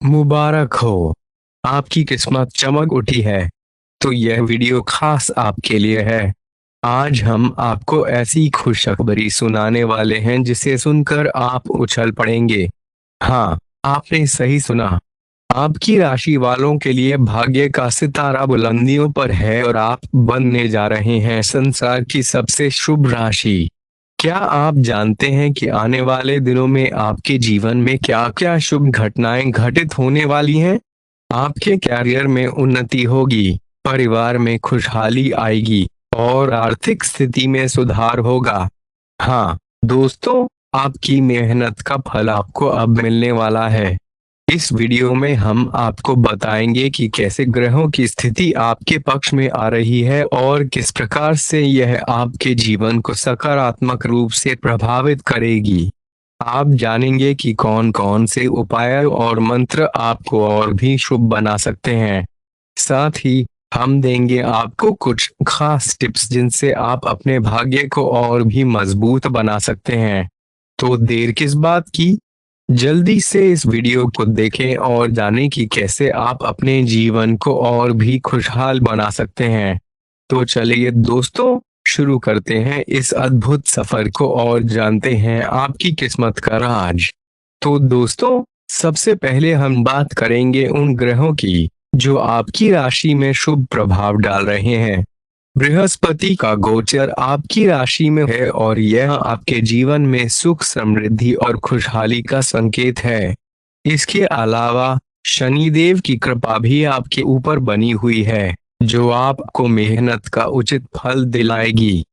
मुबारक हो, आपकी किस्मत चमक उठी है। तो यह वीडियो खास आपके लिए है। आज हम आपको ऐसी खुशखबरी सुनाने वाले हैं जिसे सुनकर आप उछल पड़ेंगे। हाँ, आपने सही सुना। आपकी राशि वालों के लिए भाग्य का सितारा बुलंदियों पर है और आप बनने जा रहे हैं संसार की सबसे शुभ राशि। क्या आप जानते हैं कि आने वाले दिनों में आपके जीवन में क्या क्या शुभ घटनाएं घटित होने वाली हैं? आपके कैरियर में उन्नति होगी, परिवार में खुशहाली आएगी और आर्थिक स्थिति में सुधार होगा। हाँ दोस्तों, आपकी मेहनत का फल आपको अब मिलने वाला है। इस वीडियो में हम आपको बताएंगे कि कैसे ग्रहों की स्थिति आपके पक्ष में आ रही है और किस प्रकार से यह आपके जीवन को सकारात्मक रूप से प्रभावित करेगी। आप जानेंगे कि कौन कौन से उपाय और मंत्र आपको और भी शुभ बना सकते हैं। साथ ही हम देंगे आपको कुछ खास टिप्स जिनसे आप अपने भाग्य को और भी मजबूत बना सकते हैं। तो देर किस बात की, जल्दी से इस वीडियो को देखें और जानें कि कैसे आप अपने जीवन को और भी खुशहाल बना सकते हैं। तो चलिए दोस्तों, शुरू करते हैं इस अद्भुत सफर को और जानते हैं आपकी किस्मत का राज। तो दोस्तों, सबसे पहले हम बात करेंगे उन ग्रहों की जो आपकी राशि में शुभ प्रभाव डाल रहे हैं। बृहस्पति का गोचर आपकी राशि में है और यह आपके जीवन में सुख, समृद्धि और खुशहाली का संकेत है। इसके अलावा शनिदेव की कृपा भी आपके ऊपर बनी हुई है, जो आपको मेहनत का उचित फल दिलाएगी।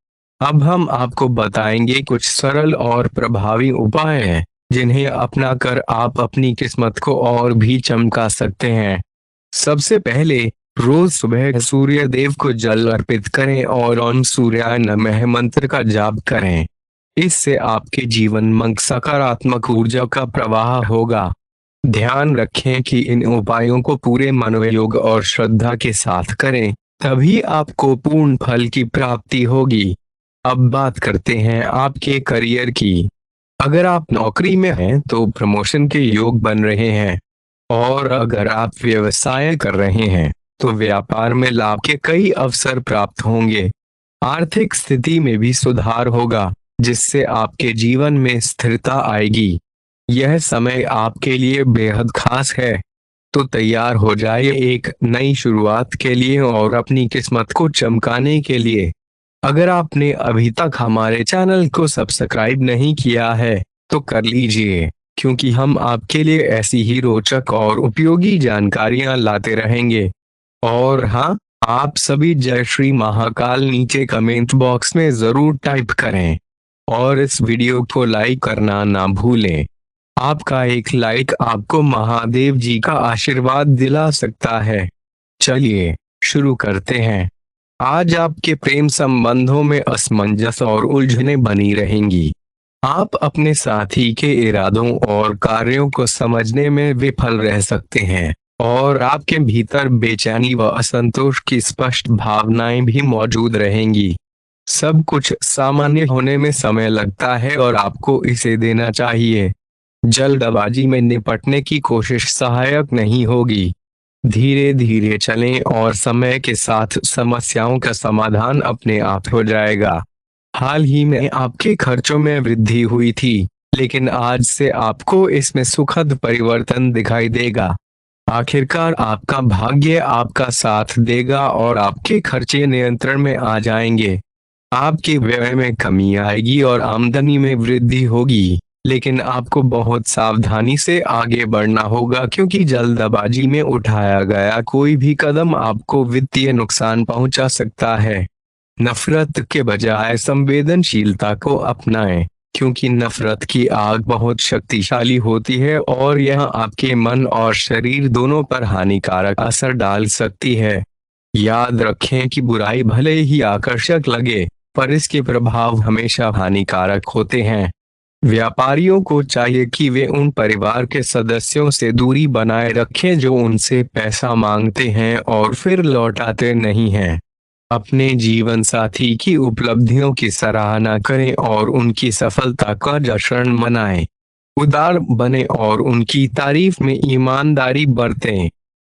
अब हम आपको बताएंगे कुछ सरल और प्रभावी उपाय जिन्हें अपनाकर आप अपनी किस्मत को और भी चमका सकते हैं। सबसे पहले, रोज सुबह सूर्य देव को जल अर्पित करें और ओम सूर्याय नमः मंत्र का जाप करें। इससे आपके जीवन में सकारात्मक ऊर्जा का प्रवाह होगा। ध्यान रखें कि इन उपायों को पूरे मनोयोग और श्रद्धा के साथ करें, तभी आपको पूर्ण फल की प्राप्ति होगी। अब बात करते हैं आपके करियर की। अगर आप नौकरी में हैं तो प्रमोशन के योग बन रहे हैं, और अगर आप व्यवसाय कर रहे हैं तो व्यापार में लाभ के कई अवसर प्राप्त होंगे। आर्थिक स्थिति में भी सुधार होगा, जिससे आपके जीवन में स्थिरता आएगी। यह समय आपके लिए बेहद खास है। तो तैयार हो जाइए एक नई शुरुआत के लिए और अपनी किस्मत को चमकाने के लिए। अगर आपने अभी तक हमारे चैनल को सब्सक्राइब नहीं किया है तो कर लीजिए, क्योंकि हम आपके लिए ऐसी ही रोचक और उपयोगी जानकारियां लाते रहेंगे। और हाँ, आप सभी जय श्री महाकाल नीचे कमेंट बॉक्स में जरूर टाइप करें और इस वीडियो को लाइक करना ना भूलें। आपका एक लाइक आपको महादेव जी का आशीर्वाद दिला सकता है। चलिए शुरू करते हैं। आज आपके प्रेम संबंधों में असमंजस और उलझनें बनी रहेंगी। आप अपने साथी के इरादों और कार्यों को समझने में विफल रह सकते हैं और आपके भीतर बेचैनी व असंतोष की स्पष्ट भावनाएं भी मौजूद रहेंगी। सब कुछ सामान्य होने में समय लगता है और आपको इसे देना चाहिए। जल्दबाजी में निपटने की कोशिश सहायक नहीं होगी। धीरे धीरे चलें और समय के साथ समस्याओं का समाधान अपने आप हो जाएगा। हाल ही में आपके खर्चों में वृद्धि हुई थी, लेकिन आज से आपको इसमें सुखद परिवर्तन दिखाई देगा। आखिरकार आपका भाग्य आपका साथ देगा और आपके खर्चे नियंत्रण में आ जाएंगे। आपके व्यय में कमी आएगी और आमदनी में वृद्धि होगी, लेकिन आपको बहुत सावधानी से आगे बढ़ना होगा, क्योंकि जल्दबाजी में उठाया गया कोई भी कदम आपको वित्तीय नुकसान पहुंचा सकता है। नफरत के बजाय संवेदनशीलता को अपनाएं, क्योंकि नफरत की आग बहुत शक्तिशाली होती है और यह आपके मन और शरीर दोनों पर हानिकारक असर डाल सकती है। याद रखें कि बुराई भले ही आकर्षक लगे, पर इसके प्रभाव हमेशा हानिकारक होते हैं। व्यापारियों को चाहिए कि वे उन परिवार के सदस्यों से दूरी बनाए रखें जो उनसे पैसा मांगते हैं और फिर लौटाते नहीं हैं। अपने जीवन साथी की उपलब्धियों की सराहना करें और उनकी सफलता का जश्न मनाएं। उदार बने और उनकी तारीफ में ईमानदारी बरतें।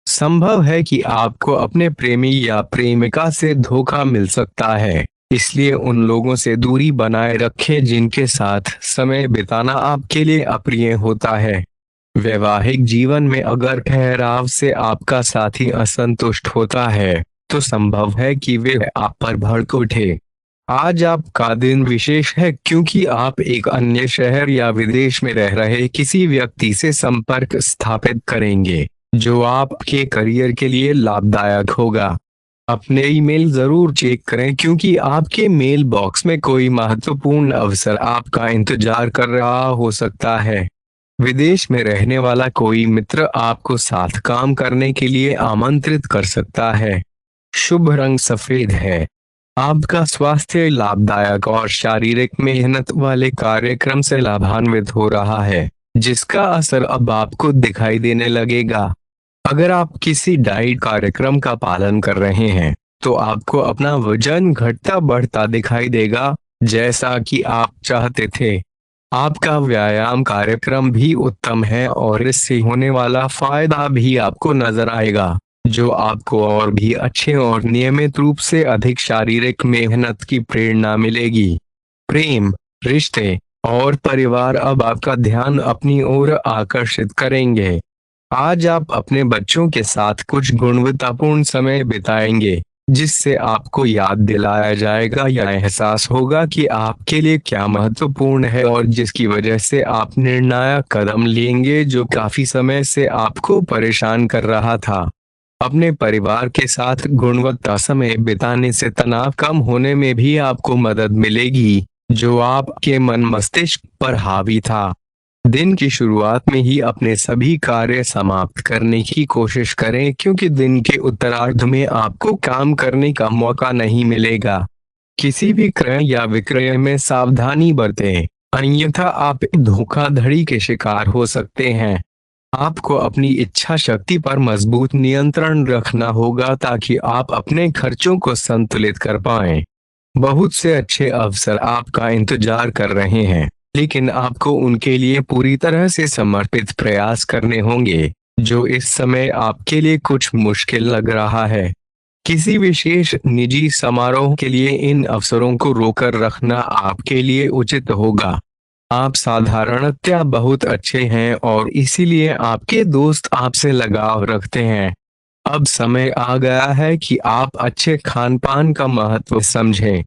संभव है कि आपको अपने प्रेमी या प्रेमिका से धोखा मिल सकता है, इसलिए उन लोगों से दूरी बनाए रखें जिनके साथ समय बिताना आपके लिए अप्रिय होता है। वैवाहिक जीवन में अगर ठहराव से आपका साथी असंतुष्ट होता है, तो संभव है कि वे आप पर भड़क उठे। आज आपका दिन विशेष है क्योंकि आप एक अन्य शहर या विदेश में रह रहे किसी व्यक्ति से संपर्क स्थापित करेंगे, जो आपके करियर के लिए लाभदायक होगा। अपने ईमेल जरूर चेक करें क्योंकि आपके मेल बॉक्स में कोई महत्वपूर्ण अवसर आपका इंतजार कर रहा हो सकता है। विदेश में रहने वाला कोई मित्र आपको साथ काम करने के लिए आमंत्रित कर सकता है। शुभ रंग सफेद है। आपका स्वास्थ्य लाभदायक और शारीरिक मेहनत वाले कार्यक्रम से लाभान्वित हो रहा है, जिसका असर अब आपको दिखाई देने लगेगा। अगर आप किसी डाइट कार्यक्रम का पालन कर रहे हैं, तो आपको अपना वजन घटता बढ़ता दिखाई देगा, जैसा कि आप चाहते थे। आपका व्यायाम कार्यक्रम भी उत्तम है और इससे होने वाला फायदा भी आपको नजर आएगा, जो आपको और भी अच्छे और नियमित रूप से अधिक शारीरिक मेहनत की प्रेरणा मिलेगी। प्रेम, रिश्ते और परिवार अब आपका ध्यान अपनी ओर आकर्षित करेंगे। आज आप अपने बच्चों के साथ कुछ गुणवत्तापूर्ण समय बिताएंगे, जिससे आपको याद दिलाया जाएगा या एहसास होगा कि आपके लिए क्या महत्वपूर्ण है और जिसकी वजह से आप निर्णायक कदम लेंगे जो काफी समय से आपको परेशान कर रहा था। अपने परिवार के साथ गुणवत्ता समय बिताने से तनाव कम होने में भी आपको मदद मिलेगी, जो आपके मन मस्तिष्क पर हावी था। दिन की शुरुआत में ही अपने सभी कार्य समाप्त करने की कोशिश करें क्योंकि दिन के उत्तरार्ध में आपको काम करने का मौका नहीं मिलेगा। किसी भी क्रय या विक्रय में सावधानी बरतें, अन्यथा आप धोखाधड़ी के शिकार हो सकते हैं। आपको अपनी इच्छा शक्ति पर मजबूत नियंत्रण रखना होगा ताकि आप अपने खर्चों को संतुलित कर पाएं। बहुत से अच्छे अवसर आपका इंतजार कर रहे हैं, लेकिन आपको उनके लिए पूरी तरह से समर्पित प्रयास करने होंगे, जो इस समय आपके लिए कुछ मुश्किल लग रहा है। किसी विशेष निजी समारोह के लिए इन अवसरों को रोकर रखना आपके लिए उचित होगा। आप साधारणतया बहुत अच्छे हैं और इसीलिए आपके दोस्त आपसे लगाव रखते हैं। अब समय आ गया है कि आप अच्छे खान पान का महत्व समझें।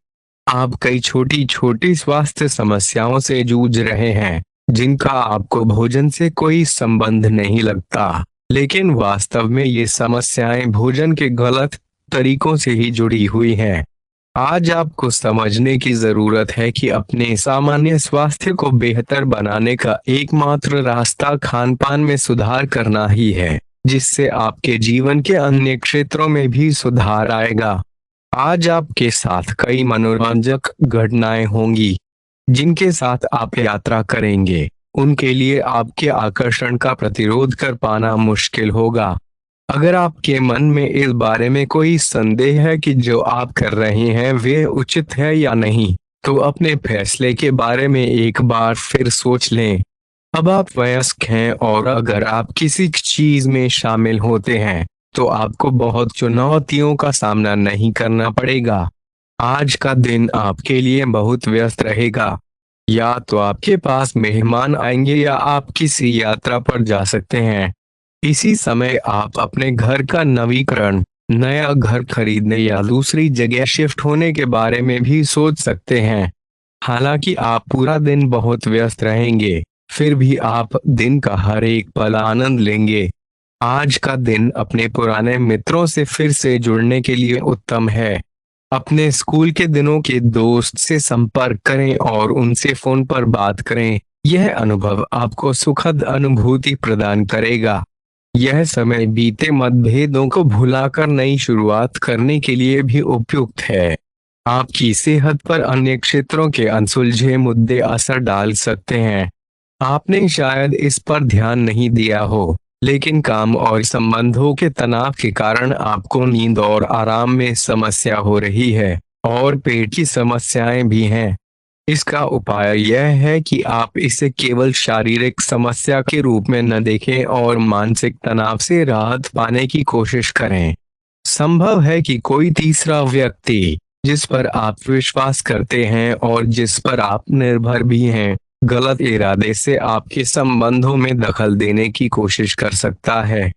आप कई छोटी छोटी स्वास्थ्य समस्याओं से जूझ रहे हैं, जिनका आपको भोजन से कोई संबंध नहीं लगता, लेकिन वास्तव में ये समस्याएं भोजन के गलत तरीकों से ही जुड़ी हुई हैं। आज आपको समझने की जरूरत है कि अपने सामान्य स्वास्थ्य को बेहतर बनाने का एकमात्र रास्ता खान पान में सुधार करना ही है, जिससे आपके जीवन के अन्य क्षेत्रों में भी सुधार आएगा। आज आपके साथ कई मनोरंजक घटनाएं होंगी, जिनके साथ आप यात्रा करेंगे। उनके लिए आपके आकर्षण का प्रतिरोध कर पाना मुश्किल होगा। अगर आपके मन में इस बारे में कोई संदेह है कि जो आप कर रहे हैं वे उचित है या नहीं, तो अपने फैसले के बारे में एक बार फिर सोच लें। अब आप वयस्क हैं और अगर आप किसी चीज में शामिल होते हैं, तो आपको बहुत चुनौतियों का सामना नहीं करना पड़ेगा। आज का दिन आपके लिए बहुत व्यस्त रहेगा। या तो आपके पास मेहमान आएंगे या आप किसी यात्रा पर जा सकते हैं। इसी समय आप अपने घर का नवीकरण, नया घर खरीदने या दूसरी जगह शिफ्ट होने के बारे में भी सोच सकते हैं। हालांकि आप पूरा दिन बहुत व्यस्त रहेंगे, फिर भी आप दिन का हर एक पल आनंद लेंगे। आज का दिन अपने पुराने मित्रों से फिर से जुड़ने के लिए उत्तम है। अपने स्कूल के दिनों के दोस्त से संपर्क करें और उनसे फोन पर बात करें। यह अनुभव आपको सुखद अनुभूति प्रदान करेगा। यह समय बीते मतभेदों को भुलाकर नई शुरुआत करने के लिए भी उपयुक्त है। आपकी सेहत पर अन्य क्षेत्रों के अनसुलझे मुद्दे असर डाल सकते हैं। आपने शायद इस पर ध्यान नहीं दिया हो, लेकिन काम और संबंधों के तनाव के कारण आपको नींद और आराम में समस्या हो रही है और पेट की समस्याएं भी हैं। इसका उपाय यह है कि आप इसे केवल शारीरिक समस्या के रूप में न देखें और मानसिक तनाव से राहत पाने की कोशिश करें। संभव है कि कोई तीसरा व्यक्ति जिस पर आप विश्वास करते हैं और जिस पर आप निर्भर भी हैं, गलत इरादे से आपके संबंधों में दखल देने की कोशिश कर सकता है।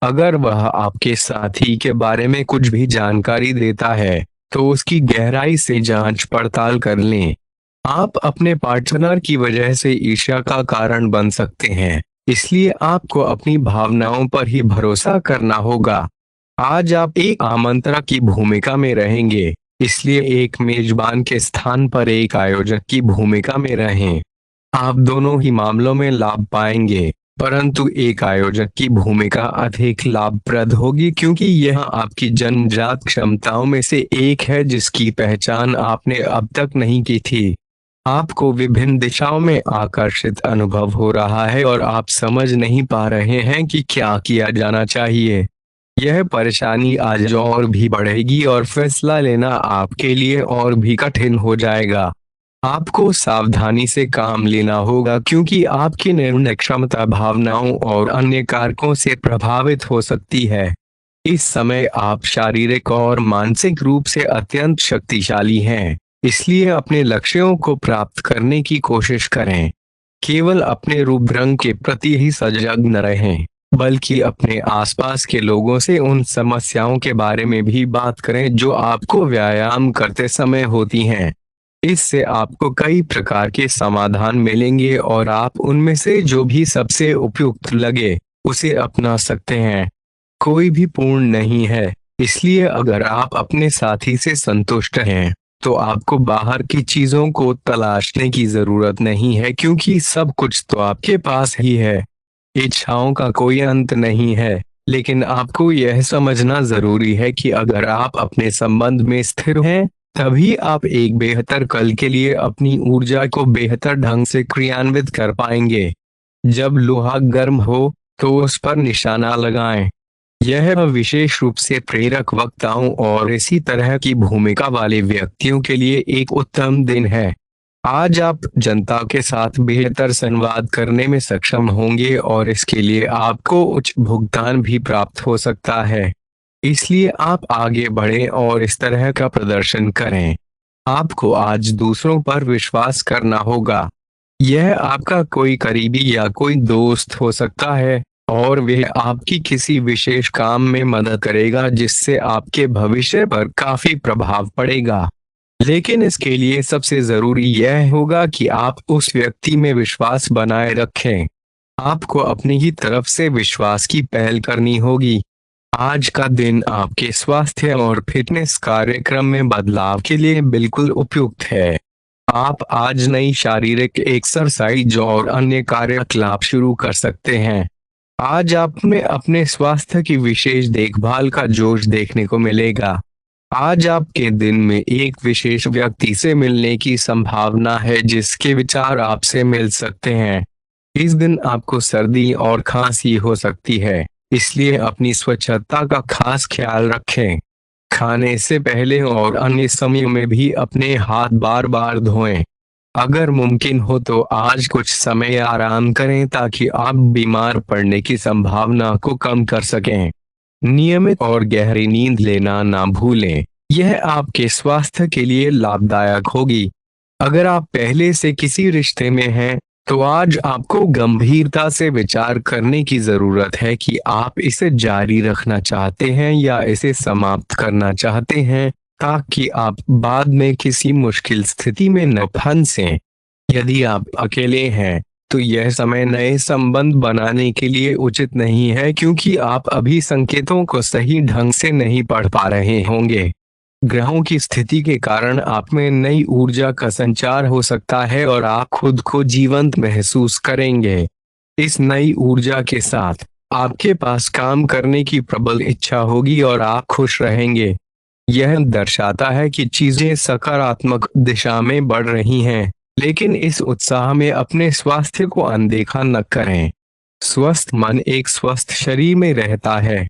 अगर वह आपके साथी के बारे में कुछ भी जानकारी देता है, तो उसकी गहराई से जांच पड़ताल कर लें। आप अपने पार्टनर की वजह से ईर्ष्या का कारण बन सकते हैं, इसलिए आपको अपनी भावनाओं पर ही भरोसा करना होगा। आज आप एक आमंत्रक की भूमिका में रहेंगे, इसलिए एक मेजबान के स्थान पर एक आयोजक की भूमिका में रहें। आप दोनों ही मामलों में लाभ पाएंगे, परंतु एक आयोजक की भूमिका अधिक लाभप्रद होगी क्योंकि यह आपकी जन्मजात क्षमताओं में से एक है जिसकी पहचान आपने अब तक नहीं की थी। आपको विभिन्न दिशाओं में आकर्षित अनुभव हो रहा है और आप समझ नहीं पा रहे हैं कि क्या किया जाना चाहिए। यह परेशानी आज और भी बढ़ेगी और फैसला लेना आपके लिए और भी कठिन हो जाएगा। आपको सावधानी से काम लेना होगा क्योंकि आपकी निर्णय क्षमता भावनाओं और अन्य कारकों से प्रभावित हो सकती है। इस समय आप शारीरिक और मानसिक रूप से अत्यंत शक्तिशाली हैं, इसलिए अपने लक्ष्यों को प्राप्त करने की कोशिश करें। केवल अपने रूप रंग के प्रति ही सजग न रहें, बल्कि अपने आसपास के लोगों से उन समस्याओं के बारे में भी बात करें जो आपको व्यायाम करते समय होती हैं। इससे आपको कई प्रकार के समाधान मिलेंगे और आप उनमें से जो भी सबसे उपयुक्त लगे उसे अपना सकते हैं। कोई भी पूर्ण नहीं है, इसलिए अगर आप अपने साथी से संतुष्ट हैं, तो आपको बाहर की चीजों को तलाशने की जरूरत नहीं है क्योंकि सब कुछ तो आपके पास ही है। इच्छाओं का कोई अंत नहीं है, लेकिन आपको यह समझना जरूरी है कि अगर आप अपने संबंध में स्थिर हैं, तभी आप एक बेहतर कल के लिए अपनी ऊर्जा को बेहतर ढंग से क्रियान्वित कर पाएंगे। जब लोहा गर्म हो, तो उस पर निशाना लगाएं। यह विशेष रूप से प्रेरक वक्ताओं और इसी तरह की भूमिका वाले व्यक्तियों के लिए एक उत्तम दिन है। आज आप जनता के साथ बेहतर संवाद करने में सक्षम होंगे और इसके लिए आपको उच्च भुगतान भी प्राप्त हो सकता है। इसलिए आप आगे बढ़ें और इस तरह का प्रदर्शन करें। आपको आज दूसरों पर विश्वास करना होगा। यह आपका कोई करीबी या कोई दोस्त हो सकता है और वह आपकी किसी विशेष काम में मदद करेगा जिससे आपके भविष्य पर काफी प्रभाव पड़ेगा। लेकिन इसके लिए सबसे जरूरी यह होगा कि आप उस व्यक्ति में विश्वास बनाए रखें। आपको अपनी ही तरफ से विश्वास की पहल करनी होगी। आज का दिन आपके स्वास्थ्य और फिटनेस कार्यक्रम में बदलाव के लिए बिल्कुल उपयुक्त है। आप आज नई शारीरिक एक्सरसाइज और अन्य कार्यकलाप शुरू कर सकते हैं। आज आप में अपने स्वास्थ्य की विशेष देखभाल का जोश देखने को मिलेगा। आज आपके दिन में एक विशेष व्यक्ति से मिलने की संभावना है जिसके विचार आपसे मिल सकते हैं। इस दिन आपको सर्दी और खांसी हो सकती है, इसलिए अपनी स्वच्छता का खास ख्याल रखें। खाने से पहले और अन्य समयों में भी अपने हाथ बार बार धोएं। अगर मुमकिन हो तो आज कुछ समय आराम करें ताकि आप बीमार पड़ने की संभावना को कम कर सकें। नियमित और गहरी नींद लेना ना भूलें, यह आपके स्वास्थ्य के लिए लाभदायक होगी। अगर आप पहले से किसी रिश्ते में हैं, तो आज आपको गंभीरता से विचार करने की जरूरत है कि आप इसे जारी रखना चाहते हैं या इसे समाप्त करना चाहते हैं, ताकि आप बाद में किसी मुश्किल स्थिति में न फंसें। यदि आप अकेले हैं, तो यह समय नए संबंध बनाने के लिए उचित नहीं है क्योंकि आप अभी संकेतों को सही ढंग से नहीं पढ़ पा रहे होंगे। ग्रहों की स्थिति के कारण आप में नई ऊर्जा का संचार हो सकता है और आप खुद को जीवंत महसूस करेंगे। इस नई ऊर्जा के साथ आपके पास काम करने की प्रबल इच्छा होगी और आप खुश रहेंगे। यह दर्शाता है कि चीजें सकारात्मक दिशा में बढ़ रही हैं, लेकिन इस उत्साह में अपने स्वास्थ्य को अनदेखा न करें। स्वस्थ मन एक स्वस्थ शरीर में रहता है।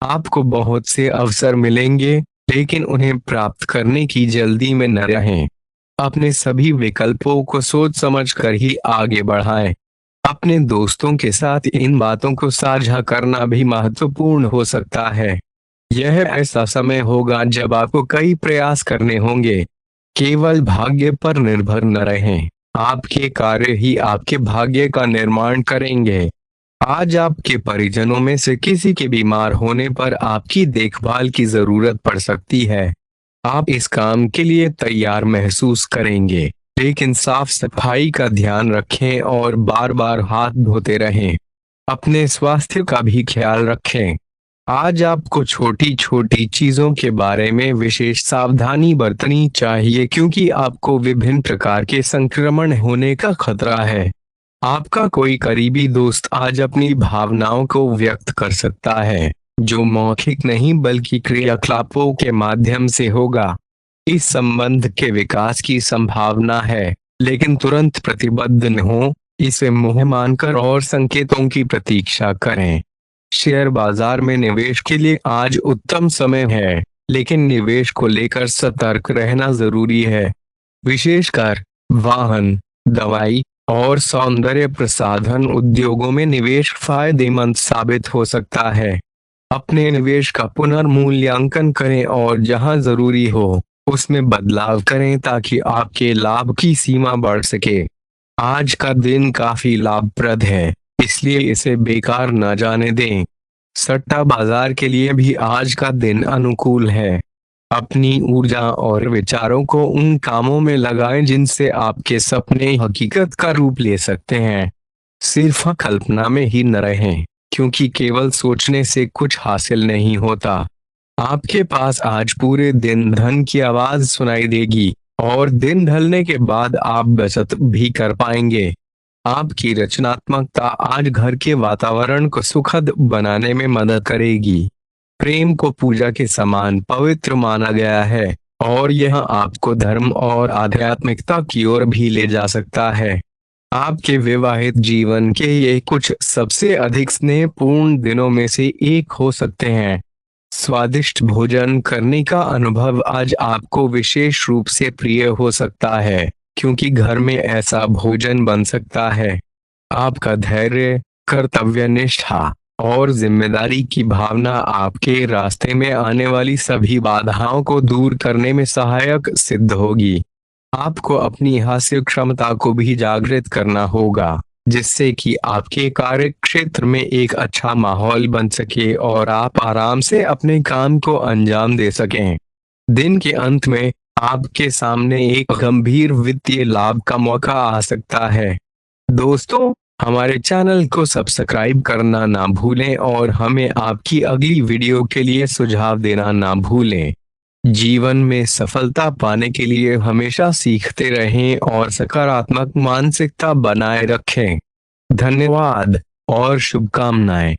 आपको बहुत से अवसर मिलेंगे, लेकिन उन्हें प्राप्त करने की जल्दी में न रहें। अपने सभी विकल्पों को सोच समझ कर ही आगे बढ़ाएं। अपने दोस्तों के साथ इन बातों को साझा करना भी महत्वपूर्ण हो सकता है। यह ऐसा समय होगा जब आपको कई प्रयास करने होंगे। केवल भाग्य पर निर्भर न रहें। आपके कार्य ही आपके भाग्य का निर्माण करेंगे। आज आपके परिजनों में से किसी के बीमार होने पर आपकी देखभाल की जरूरत पड़ सकती है। आप इस काम के लिए तैयार महसूस करेंगे, लेकिन साफ सफाई का ध्यान रखें और बार बार हाथ धोते रहें। अपने स्वास्थ्य का भी ख्याल रखें। आज आपको छोटी छोटी चीजों के बारे में विशेष सावधानी बरतनी चाहिए, क्योंकि आपको विभिन्न प्रकार के संक्रमण होने का खतरा है। आपका कोई करीबी दोस्त आज अपनी भावनाओं को व्यक्त कर सकता है, जो मौखिक नहीं बल्कि क्रियाकलापों के माध्यम से होगा। इस संबंध के विकास की संभावना है, लेकिन तुरंत प्रतिबद्ध न हो। इसे मुंह मानकर और संकेतों की प्रतीक्षा करें। शेयर बाजार में निवेश के लिए आज उत्तम समय है, लेकिन निवेश को लेकर सतर्क रहना जरूरी है। विशेषकर वाहन, दवाई और सौंदर्य प्रसाधन उद्योगों में निवेश फायदेमंद साबित हो सकता है। अपने निवेश का पुनर्मूल्यांकन करें और जहां जरूरी हो उसमें बदलाव करें, ताकि आपके लाभ की सीमा बढ़ सके। आज का दिन काफी लाभप्रद है, इसलिए इसे बेकार न जाने दें। सट्टा बाजार के लिए भी आज का दिन अनुकूल है। अपनी ऊर्जा और विचारों को उन कामों में लगाएं जिनसे आपके सपने हकीकत का रूप ले सकते हैं। सिर्फ कल्पना में ही न रहें, क्योंकि केवल सोचने से कुछ हासिल नहीं होता। आपके पास आज पूरे दिन धन की आवाज सुनाई देगी, और दिन ढलने के बाद आप बचत भी कर पाएंगे। आपकी रचनात्मकता आज घर के वातावरण को सुखद बनाने में मदद करेगी। प्रेम को पूजा के समान पवित्र माना गया है, और यह आपको धर्म और आध्यात्मिकता की ओर भी ले जा सकता है। आपके विवाहित जीवन के ये कुछ सबसे अधिक स्नेहपूर्ण दिनों में से एक हो सकते हैं। स्वादिष्ट भोजन करने का अनुभव आज आपको विशेष रूप से प्रिय हो सकता है, क्योंकि घर में ऐसा भोजन बन सकता है। आपका धैर्य, कर्तव्य निष्ठा और जिम्मेदारी की भावना आपके रास्ते में आने वाली सभी बाधाओं को दूर करने में सहायक सिद्ध होगी। आपको अपनी हास्य क्षमता को भी जागृत करना होगा, जिससे कि आपके कार्य क्षेत्र में एक अच्छा माहौल बन सके और आप आराम से अपने काम को अंजाम दे सकें। दिन के अंत में आपके सामने एक गंभीर वित्तीय लाभ का मौका आ सकता है। दोस्तों, हमारे चैनल को सब्सक्राइब करना ना भूलें और हमें आपकी अगली वीडियो के लिए सुझाव देना ना भूलें। जीवन में सफलता पाने के लिए हमेशा सीखते रहें और सकारात्मक मानसिकता बनाए रखें। धन्यवाद और शुभकामनाएं।